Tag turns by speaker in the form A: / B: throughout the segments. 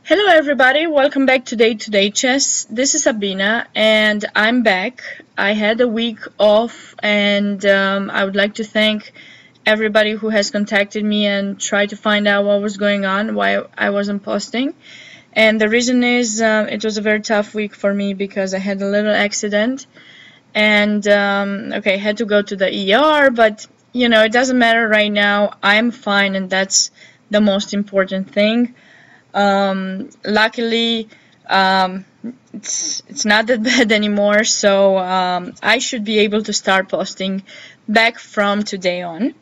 A: Hello everybody, welcome back to Day-to-Day Chess. This is Sabina and I'm back. I had a week off and I would like to thank everybody who has contacted me and tried to find out what was going on, why I wasn't posting. And the reason is it was a very tough week for me because I had a little accident and I had to go to the ER, but you know, it doesn't matter right now. I'm fine and that's the most important thing. Luckily, it's not that bad anymore, so I should be able to start posting back from today on,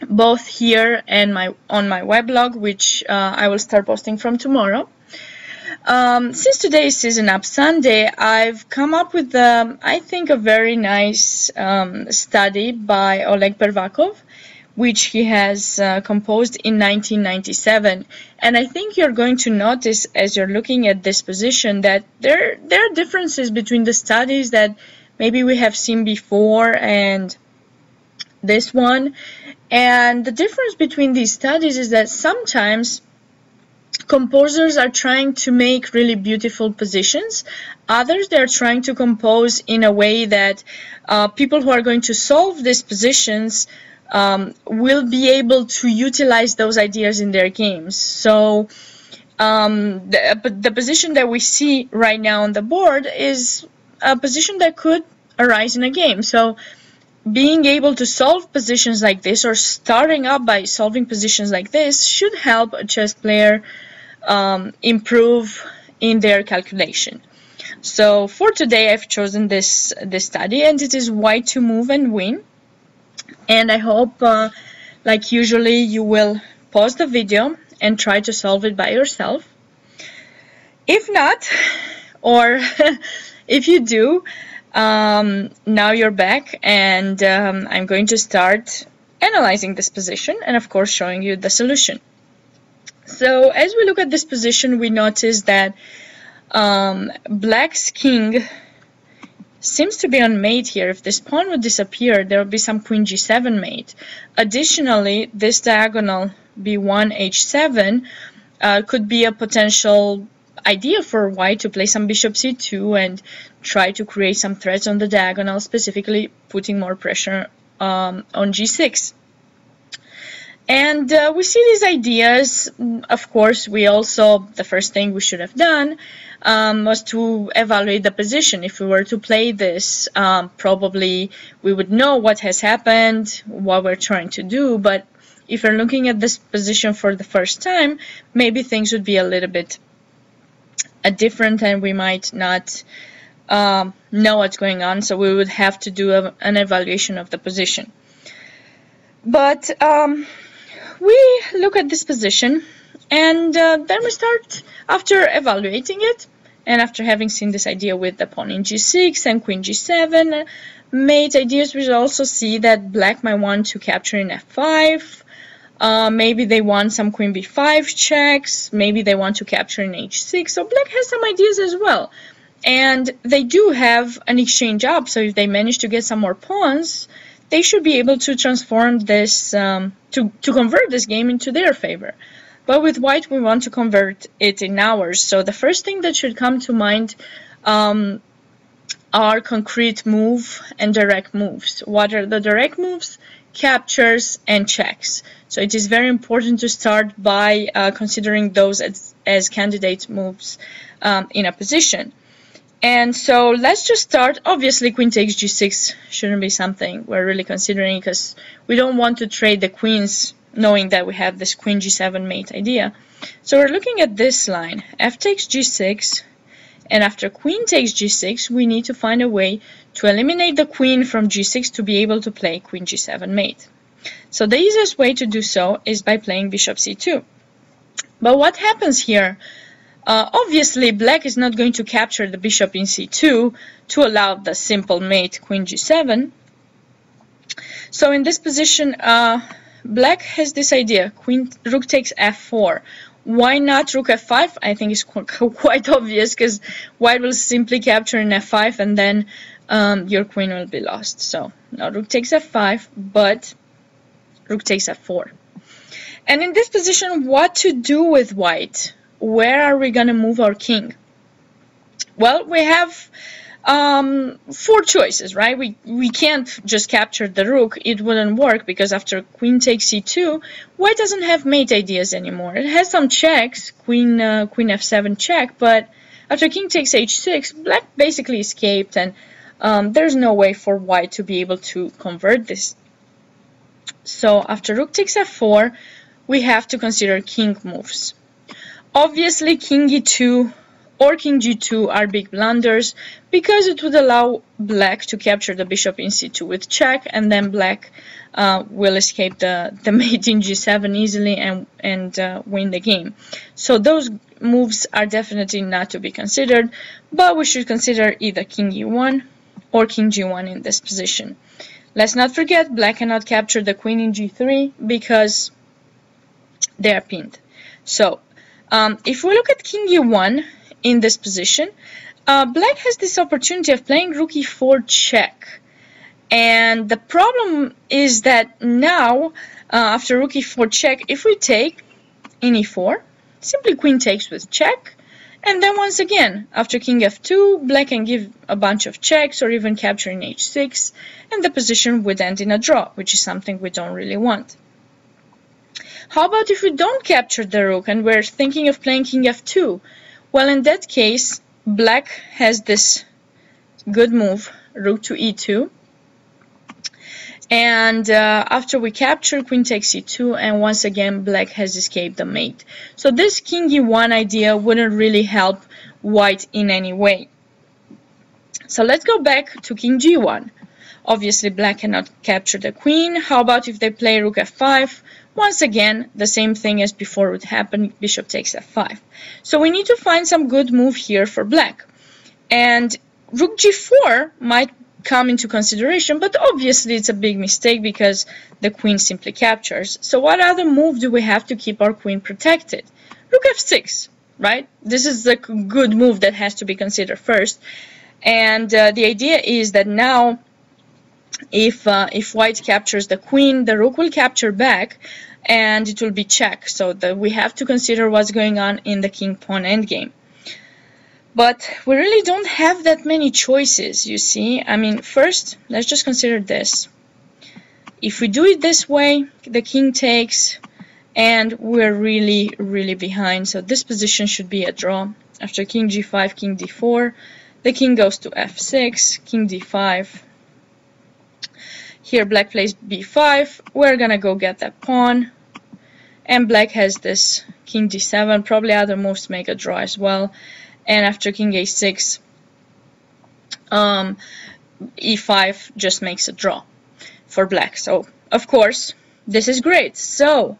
A: both here and on my weblog, which I will start posting from tomorrow. Since today is Season Up Sunday, I've come up with, I think, a very nice study by Oleg Pervakov, which he has composed in 1997. And I think you're going to notice as you're looking at this position that there are differences between the studies that maybe we have seen before and this one. And the difference between these studies is that sometimes composers are trying to make really beautiful positions. Others, they're trying to compose in a way that people who are going to solve these positions will be able to utilize those ideas in their games. So the position that we see right now on the board is a position that could arise in a game. So being able to solve positions like this, or starting up by solving positions like this, should help a chess player improve in their calculation. So for today I've chosen this study, and it is White to move and win. And I hope, like usually, you will pause the video and try to solve it by yourself. If not, or if you do, now you're back, and I'm going to start analyzing this position and, of course, showing you the solution. So as we look at this position, we notice that Black's king seems to be on mate here. If this pawn would disappear, there would be some queen g7 mate. Additionally, this diagonal b1 h7 could be a potential idea for White to play some bishop c2 and try to create some threats on the diagonal, specifically putting more pressure on g6. And we see these ideas. Of course, the first thing we should have done was to evaluate the position. If we were to play this, probably we would know what has happened, what we're trying to do. But if you're looking at this position for the first time, maybe things would be a little bit different and we might not know what's going on. So we would have to do an evaluation of the position. But we look at this position, and then we start, after evaluating it and after having seen this idea with the pawn in g6 and queen g7 mate ideas, we also see that Black might want to capture in f5. Maybe they want some queen b5 checks. Maybe they want to capture in h6. So Black has some ideas as well, and they do have an exchange up. So if they manage to get some more pawns, they should be able to transform this, to convert this game into their favor. But with White, we want to convert it in ours. So the first thing that should come to mind are concrete move and direct moves. What are the direct moves? Captures and checks. So it is very important to start by considering those as candidate moves in a position. And so let's just start. Obviously, queen takes g6 shouldn't be something we're really considering, because we don't want to trade the queens knowing that we have this queen g7 mate idea. So we're looking at this line, f takes g6, and after queen takes g6, we need to find a way to eliminate the queen from g6 to be able to play queen g7 mate. So the easiest way to do so is by playing bishop c2. But what happens here? Obviously, Black is not going to capture the bishop in c2 to allow the simple mate queen g7. So in this position, Black has this idea, rook takes f4. Why not rook f5? I think it's quite obvious, because White will simply capture in f5 and then your queen will be lost. So now rook takes f5, but rook takes f4. And in this position, what to do with White? where are we going to move our king? Well, we have 4 choices, right? We can't just capture the rook. It wouldn't work because after queen takes c2, white doesn't have mate ideas anymore. It has some checks, queen f7 check, but after king takes h6, black basically escaped, and there's no way for white to be able to convert this. So after rook takes f4, we have to consider king moves. Obviously, king e2 or king g2 are big blunders because it would allow black to capture the bishop in c2 with check, and then black will escape the mate in g7 easily and win the game. So those moves are definitely not to be considered, but we should consider either king e1 or king g1 in this position. Let's not forget, black cannot capture the queen in g3 because they are pinned. So if we look at king e1 in this position, black has this opportunity of playing rook e4 check. And the problem is that now, after rook e4 check, if we take in e4, simply queen takes with check. And then once again, after king f2, black can give a bunch of checks or even capture in h6, and the position would end in a draw, which is something we don't really want. How about if we don't capture the rook and we're thinking of playing king f2? Well, in that case, black has this good move, rook to e2. And after we capture, queen takes e2, and once again, black has escaped the mate. So this king e1 idea wouldn't really help white in any way. So let's go back to king g1. Obviously, black cannot capture the queen. How about if they play rook f5? Once again, the same thing as before would happen, bishop takes f5. So we need to find some good move here for black. And rook g4 might come into consideration, but obviously it's a big mistake because the queen simply captures. So what other move do we have to keep our queen protected? Rook f6, right? This is the good move that has to be considered first. And the idea is that now if white captures the queen, the rook will capture back and it will be check. So we have to consider what's going on in the king-pawn endgame. But we really don't have that many choices, you see. I mean, first, let's just consider this. If we do it this way, the king takes, and we're really, really behind. So this position should be a draw. After king g5, king d4, the king goes to f6, king d5. Here, black plays b5. We're gonna go get that pawn. And black has this king d7. Probably other moves make a draw as well. And after king a6, e5 just makes a draw for black. So, of course, this is great. So,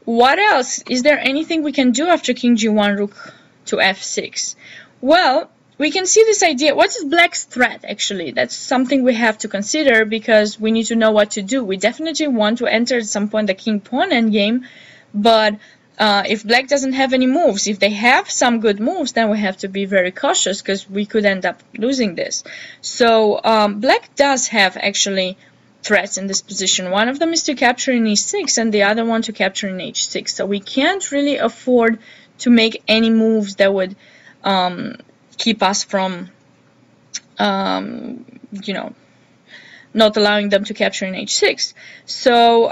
A: what else? Is there anything we can do after king g1, rook to f6? Well, we can see this idea. What is black's threat, actually? That's something we have to consider because we need to know what to do. We definitely want to enter at some point the king-pawn endgame, but if black doesn't have any moves, if they have some good moves, then we have to be very cautious because we could end up losing this. So black does have actually threats in this position. One of them is to capture in e6 and the other one to capture in h6. So we can't really afford to make any moves that would keep us from, you know, not allowing them to capture in h6. So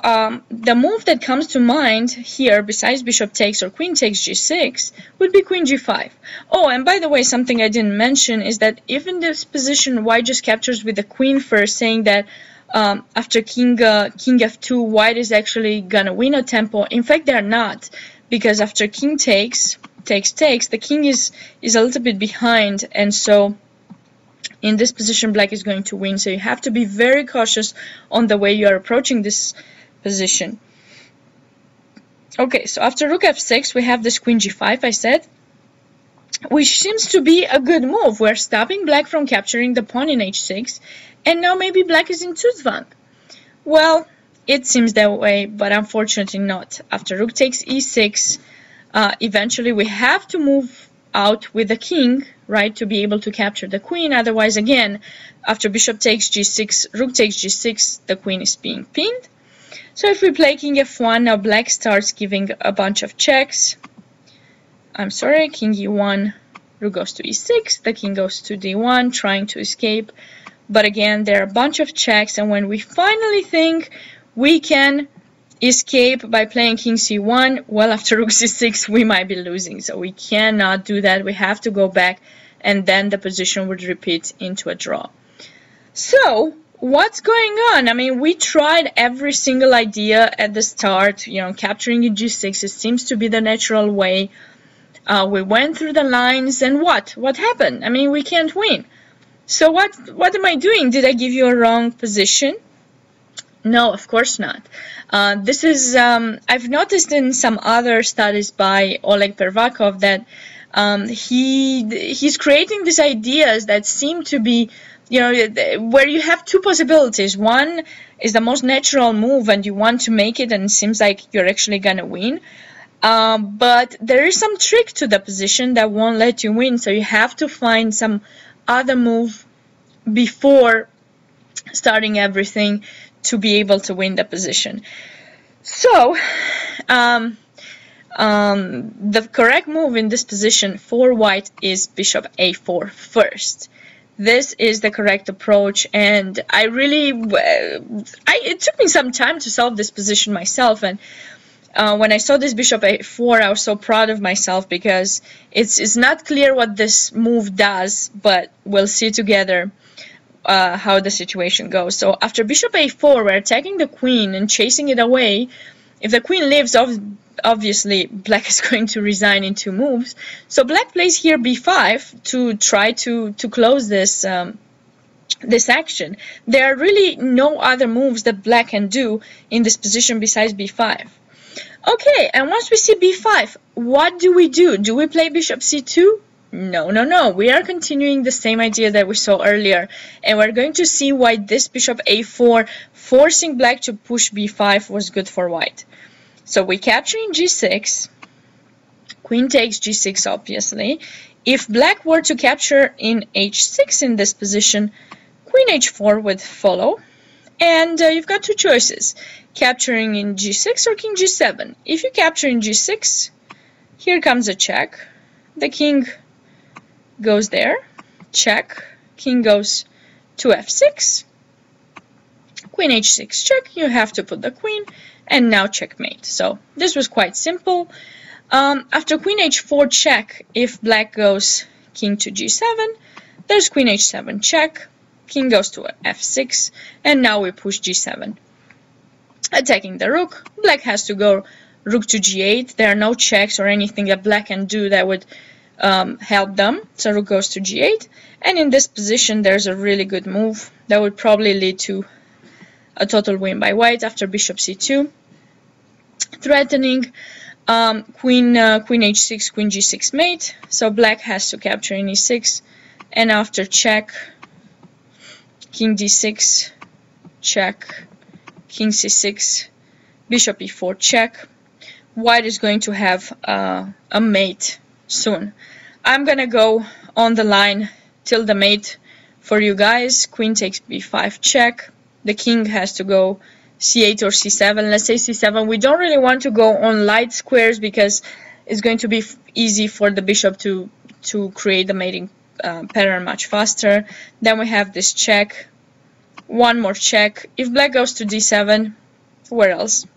A: the move that comes to mind here, besides bishop takes or queen takes g6, would be queen g5. Oh, and by the way, something I didn't mention is that if in this position white just captures with the queen first, saying that after king f2, white is actually gonna win a tempo. In fact, they're not, because after king takes, the king is a little bit behind, and so in this position, black is going to win. So you have to be very cautious on the way you are approaching this position. Okay, so after rook f6, we have this queen g5, I said, which seems to be a good move. We're stopping black from capturing the pawn in h6, and now maybe black is in Zugzwang. Well, it seems that way, but unfortunately not. After rook takes e6, eventually we have to move out with the king, right, to be able to capture the queen. Otherwise, again, after bishop takes g6, rook takes g6, the queen is being pinned. So if we play king f1, now black starts giving a bunch of checks. I'm sorry, king e1, rook goes to e6, the king goes to d1, trying to escape. But again, there are a bunch of checks, and when we finally think we can escape by playing king c1, well, after rook c6, we might be losing. So we cannot do that. We have to go back, and then the position would repeat into a draw. So what's going on? I mean, we tried every single idea at the start, you know, capturing in g6. It seems to be the natural way. We went through the lines, and what happened? I mean, we can't win. So what am I doing? Did I give you a wrong position? No, of course not. This is I've noticed in some other studies by Oleg Pervakov that he's creating these ideas that seem to be, you know, where you have two possibilities. One is the most natural move and you want to make it, and it seems like you're actually gonna win. But there is some trick to the position that won't let you win, so you have to find some other move before starting everything to be able to win the position. So the correct move in this position for white is bishop a4 first. This is the correct approach, and it took me some time to solve this position myself, and when I saw this bishop a4, I was so proud of myself, because it's not clear what this move does, but we'll see together how the situation goes. So after bishop a4, we're attacking the queen and chasing it away. If the queen leaves, obviously black is going to resign in two moves. So black plays here b5 to try to close this this action. There are really no other moves that black can do in this position besides b5. Okay, and once we see b5, what do? Do we play bishop c2? No. We are continuing the same idea that we saw earlier, and we're going to see why this bishop a4 forcing black to push b5 was good for white. So we capture in g6, queen takes g6 obviously. If black were to capture in h6 in this position, queen h4 would follow, and you've got two choices, capturing in g6 or king g7. If you capture in g6, here comes a check, the king goes there, check, king goes to f6, queen h6 check, you have to put the queen, and now checkmate. So this was quite simple. After queen h4 check, if black goes king to g7, there's queen h7 check, king goes to f6, and now we push g7. Attacking the rook, black has to go rook to g8. There are no checks or anything that black can do that would help them. So rook goes to g8, and in this position there's a really good move that would probably lead to a total win by white after bishop c2. Threatening queen h6, queen g6 mate. So black has to capture in e6, and after check, king d6 check, king c6, bishop e4 check. White is going to have a mate soon. I'm gonna go on the line till the mate for you guys. Queen takes b5 check, the king has to go c8 or c7. Let's say c7. We don't really want to go on light squares because it's going to be easy for the bishop to create the mating pattern much faster. Then we have this check, one more check. If black goes to d7, where else?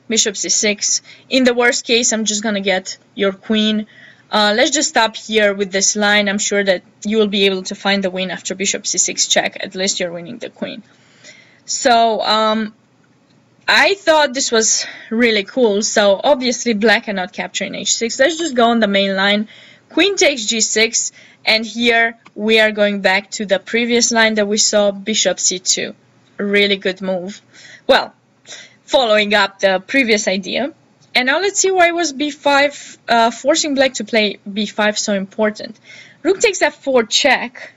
A: Bishop c6. In the worst case, I'm just gonna get your queen. Let's just stop here with this line. I'm sure that you will be able to find the win after bishop c6 check. At least you're winning the queen. So I thought this was really cool. So obviously black cannot capture in h6. Let's just go on the main line. Queen takes g6, and here we are going back to the previous line that we saw, bishop c2. A really good move. Well, following up the previous idea. And now let's see why was b5 forcing black to play b5 so important. Rook takes f4 check.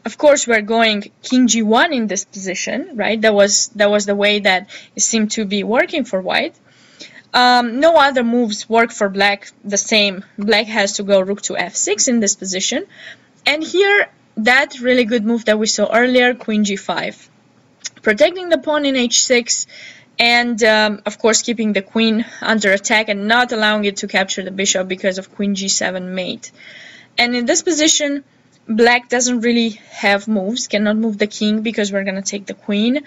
A: Of course, we're going king g1 in this position, right? That was the way that it seemed to be working for white. No other moves work for black the same. Black has to go rook to f6 in this position. And here, that really good move that we saw earlier, queen g5. Protecting the pawn in h6 and of course keeping the queen under attack and not allowing it to capture the bishop because of queen g7 mate. And in this position, black doesn't really have moves, cannot move the king because we're going to take the queen,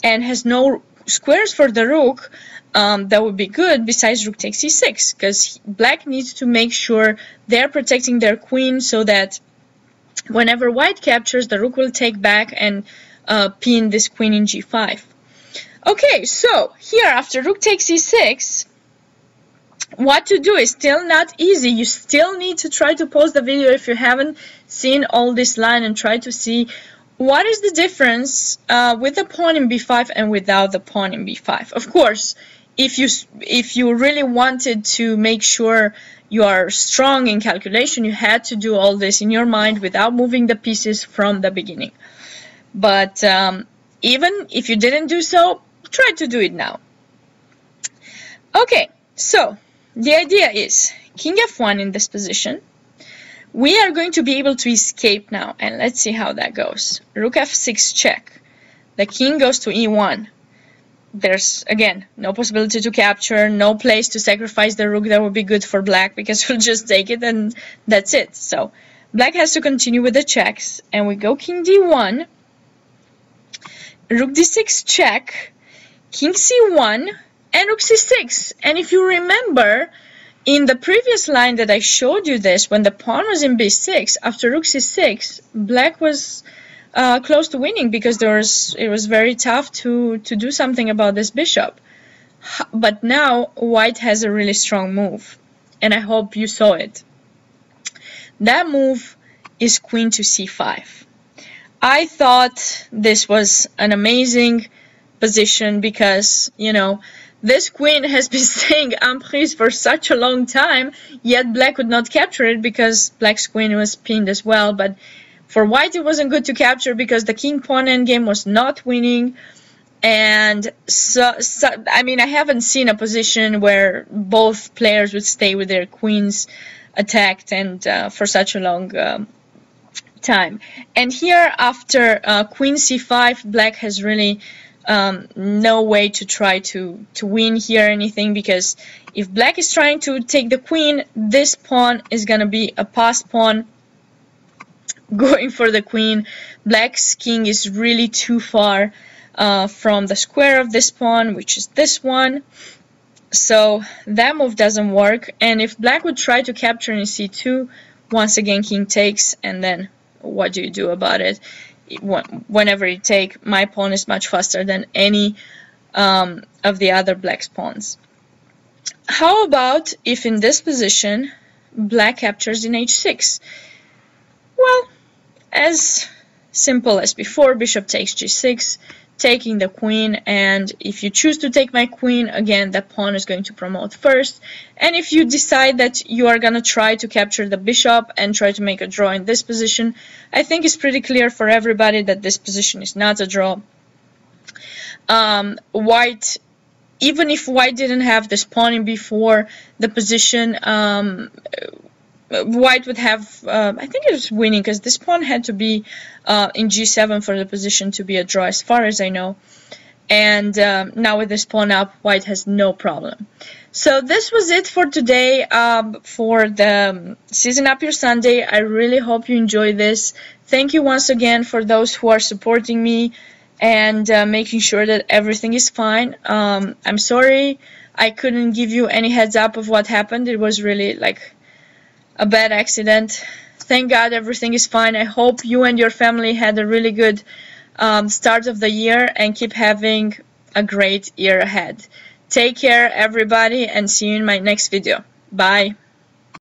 A: and has no squares for the rook that would be good besides rook takes e6, because black needs to make sure they're protecting their queen so that whenever white captures, the rook will take back and pin this queen in g5. Okay, so here after rook takes e6, what to do is still not easy. You still need to try to pause the video if you haven't seen all this line and try to see what is the difference with the pawn in b5 and without the pawn in b5. Of course, if you really wanted to make sure you are strong in calculation, you had to do all this in your mind without moving the pieces from the beginning. But even if you didn't do so, try to do it now. Okay, so the idea is king f1 in this position. We are going to be able to escape now, and let's see how that goes. Rook f6 check. The king goes to e1. There's, again, no possibility to capture, no place to sacrifice the rook that would be good for black because we'll just take it and that's it. So black has to continue with the checks, and we go king d1, rook d6 check, king c1, and rook c6. And if you remember, in the previous line that I showed you this, when the pawn was in b6, after rook c6, black was close to winning because it was very tough to do something about this bishop. But now white has a really strong move, and I hope you saw it. That move is queen to c5. I thought this was an amazing position because, you know, this queen has been staying emprise for such a long time, yet black could not capture it because black's queen was pinned as well. But for white, it wasn't good to capture because the king-pawn endgame was not winning. And so, I mean, I haven't seen a position where both players would stay with their queens attacked and for such a long time. And here, after queen c5, black has really no way to try to win here anything, because if black is trying to take the queen, this pawn is going to be a pass pawn going for the queen. Black's king is really too far from the square of this pawn, which is this one. So that move doesn't work. And if black would try to capture in c2, once again king takes, and then what do you do about it? Whenever you take, my pawn is much faster than any of the other black's pawns. How about if in this position black captures in h6? Well, as simple as before, bishop takes g6, taking the queen, and if you choose to take my queen, again, the pawn is going to promote first. And if you decide that you are going to try to capture the bishop and try to make a draw in this position, I think it's pretty clear for everybody that this position is not a draw. White, even if white didn't have this pawn in b4, the position, white would have, I think it was winning, because this pawn had to be in g7 for the position to be a draw, as far as I know. And now with this pawn up, white has no problem. So this was it for today for the Season Up Your Sunday. I really hope you enjoyed this. Thank you once again for those who are supporting me and making sure that everything is fine. I'm sorry I couldn't give you any heads up of what happened. It was really like a bad accident. Thank God everything is fine. I hope you and your family had a really good start of the year and keep having a great year ahead. Take care, everybody, and see you in my next video. Bye.